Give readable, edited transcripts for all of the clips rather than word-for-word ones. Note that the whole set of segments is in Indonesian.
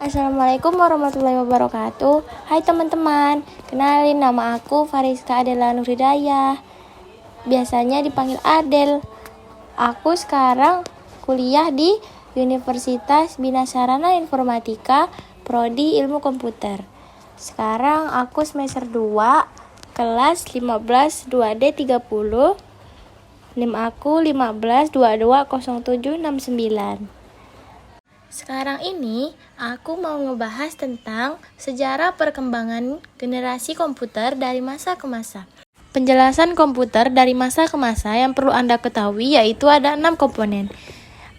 Assalamualaikum warahmatullahi wabarakatuh. Hai teman-teman, kenalin nama aku Fariska Adela Nuridayah. Biasanya dipanggil Adel. Aku sekarang kuliah di Universitas Bina Sarana Informatika, Prodi Ilmu Komputer. Sekarang aku semester 2, kelas 15 2D30. NIM aku 15220769. Sekarang ini, aku mau ngebahas tentang sejarah perkembangan generasi komputer dari masa ke masa. Penjelasan komputer dari masa ke masa yang perlu Anda ketahui yaitu ada 6 komponen.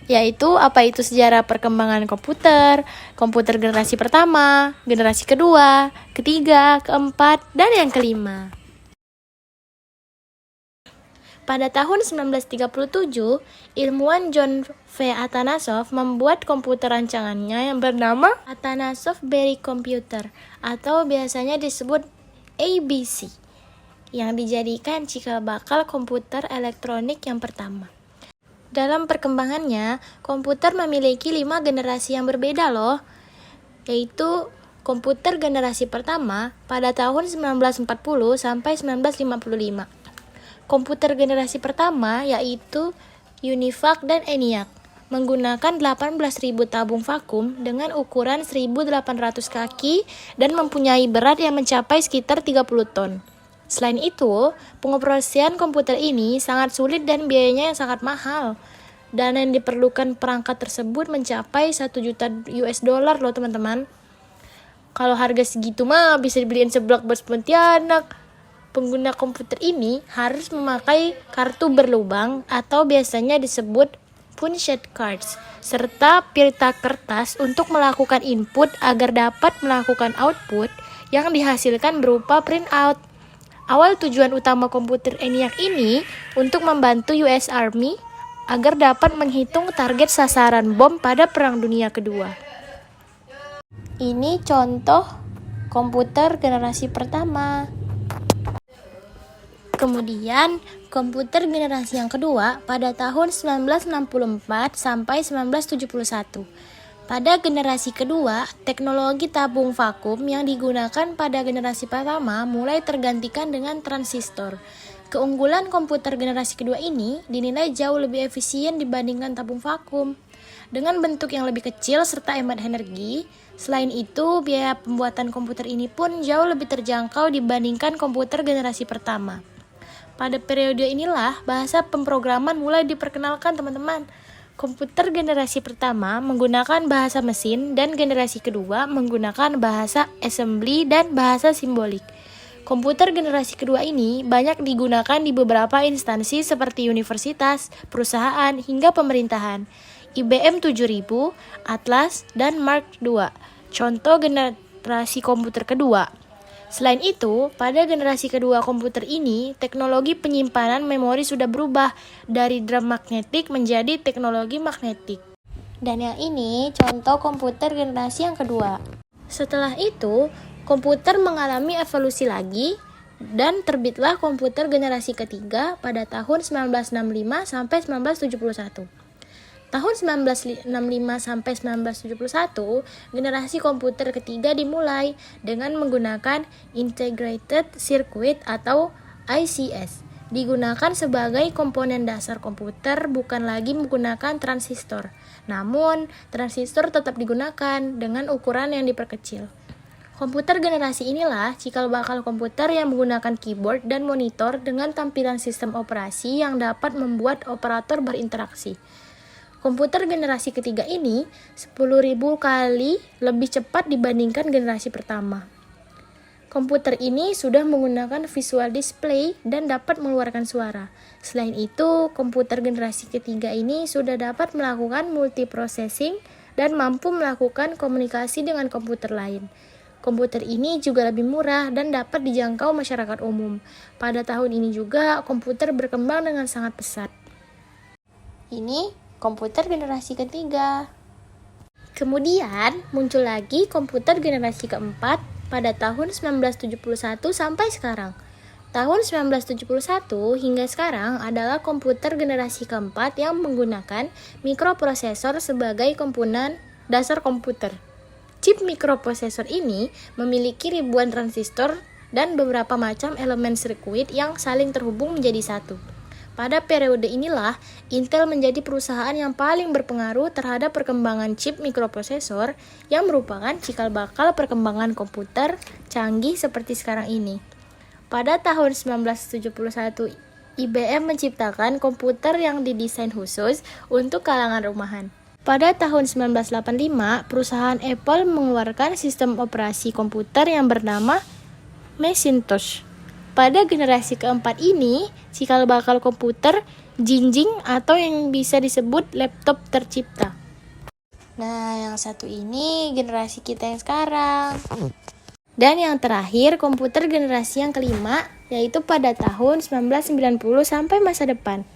Yaitu apa itu sejarah perkembangan komputer, komputer generasi pertama, generasi kedua, ketiga, keempat, dan yang kelima. Pada tahun 1937, ilmuwan John V. Atanasov membuat komputer rancangannya yang bernama Atanasov Berry Computer atau biasanya disebut ABC, yang dijadikan cikal bakal komputer elektronik yang pertama. Dalam perkembangannya, komputer memiliki 5 generasi yang berbeda loh, yaitu komputer generasi pertama pada tahun 1940 sampai 1955. Komputer generasi pertama yaitu UNIVAC dan ENIAC menggunakan 18.000 tabung vakum dengan ukuran 1.800 kaki dan mempunyai berat yang mencapai sekitar 30 ton. Selain itu, pengoperasian komputer ini sangat sulit dan biayanya yang sangat mahal. Dana yang diperlukan perangkat tersebut mencapai 1 juta US dollar loh teman-teman. Kalau harga segitu mah bisa dibeliin seblak bus Pontianak. Pengguna komputer ini harus memakai kartu berlubang atau biasanya disebut punched cards, serta pita kertas untuk melakukan input agar dapat melakukan output yang dihasilkan berupa printout. Awal tujuan utama komputer ENIAC ini untuk membantu US Army agar dapat menghitung target sasaran bom pada Perang Dunia Kedua. Ini contoh komputer generasi pertama. Kemudian, komputer generasi yang kedua pada tahun 1964 sampai 1971. Pada generasi kedua, teknologi tabung vakum yang digunakan pada generasi pertama mulai tergantikan dengan transistor. Keunggulan komputer generasi kedua ini dinilai jauh lebih efisien dibandingkan tabung vakum. Dengan bentuk yang lebih kecil serta hemat energi, selain itu biaya pembuatan komputer ini pun jauh lebih terjangkau dibandingkan komputer generasi pertama. Pada periode inilah bahasa pemrograman mulai diperkenalkan teman-teman. Komputer generasi pertama menggunakan bahasa mesin dan generasi kedua menggunakan bahasa assembly dan bahasa simbolik. Komputer generasi kedua ini banyak digunakan di beberapa instansi seperti universitas, perusahaan, hingga pemerintahan. IBM 7000, Atlas, dan Mark II. Contoh generasi komputer kedua. Selain itu, pada generasi kedua komputer ini, teknologi penyimpanan memori sudah berubah dari drum magnetik menjadi teknologi magnetik. Dan yang ini contoh komputer generasi yang kedua. Setelah itu, komputer mengalami evolusi lagi dan terbitlah komputer generasi ketiga pada tahun 1965 sampai 1971. Tahun 1965 sampai 1971, generasi komputer ketiga dimulai dengan menggunakan Integrated Circuit atau ICS. Digunakan sebagai komponen dasar komputer, bukan lagi menggunakan transistor. Namun, transistor tetap digunakan dengan ukuran yang diperkecil. Komputer generasi inilah cikal bakal komputer yang menggunakan keyboard dan monitor dengan tampilan sistem operasi yang dapat membuat operator berinteraksi. Komputer generasi ketiga ini 10.000 kali lebih cepat dibandingkan generasi pertama. Komputer ini sudah menggunakan visual display dan dapat mengeluarkan suara. Selain itu, komputer generasi ketiga ini sudah dapat melakukan multiprocessing dan mampu melakukan komunikasi dengan komputer lain. Komputer ini juga lebih murah dan dapat dijangkau masyarakat umum. Pada tahun ini juga, komputer berkembang dengan sangat pesat. Ini komputer generasi ketiga. Kemudian muncul lagi komputer generasi keempat pada tahun 1971 sampai sekarang. Tahun 1971 hingga sekarang adalah komputer generasi keempat yang menggunakan mikroprosesor sebagai komponen dasar komputer. Chip mikroprosesor ini memiliki ribuan transistor dan beberapa macam elemen sirkuit yang saling terhubung menjadi satu. Pada periode inilah, Intel menjadi perusahaan yang paling berpengaruh terhadap perkembangan chip mikroprosesor yang merupakan cikal bakal perkembangan komputer canggih seperti sekarang ini. Pada tahun 1971, IBM menciptakan komputer yang didesain khusus untuk kalangan rumahan. Pada tahun 1985, perusahaan Apple mengeluarkan sistem operasi komputer yang bernama Macintosh. Pada generasi keempat ini, cikal bakal komputer jinjing atau yang bisa disebut laptop tercipta. Nah, yang satu ini generasi kita yang sekarang. Dan yang terakhir, komputer generasi yang kelima, yaitu pada tahun 1990 sampai masa depan.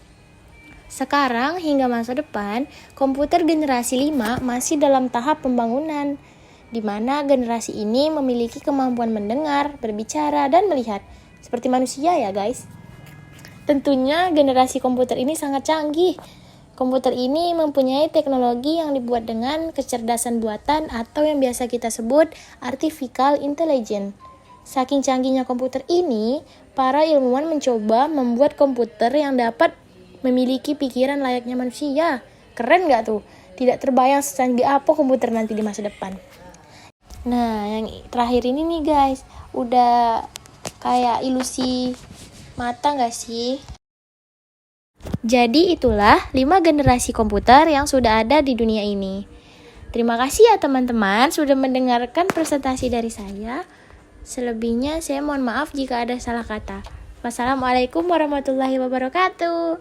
Sekarang hingga masa depan, komputer generasi 5 masih dalam tahap pembangunan, di mana generasi ini memiliki kemampuan mendengar, berbicara, dan melihat, seperti manusia ya guys. Tentunya generasi komputer ini sangat canggih. Komputer ini mempunyai teknologi yang dibuat dengan kecerdasan buatan atau yang biasa kita sebut artificial intelligence. Saking canggihnya komputer ini, para ilmuwan mencoba membuat komputer yang dapat memiliki pikiran layaknya manusia. Keren gak tuh? Tidak terbayang secanggih apa komputer nanti di masa depan. Nah, yang terakhir ini nih guys, udah kayak ilusi mata gak sih? Jadi itulah 5 generasi komputer yang sudah ada di dunia ini. Terima kasih ya teman-teman sudah mendengarkan presentasi dari saya. Selebihnya saya mohon maaf jika ada salah kata. Wassalamualaikum warahmatullahi wabarakatuh.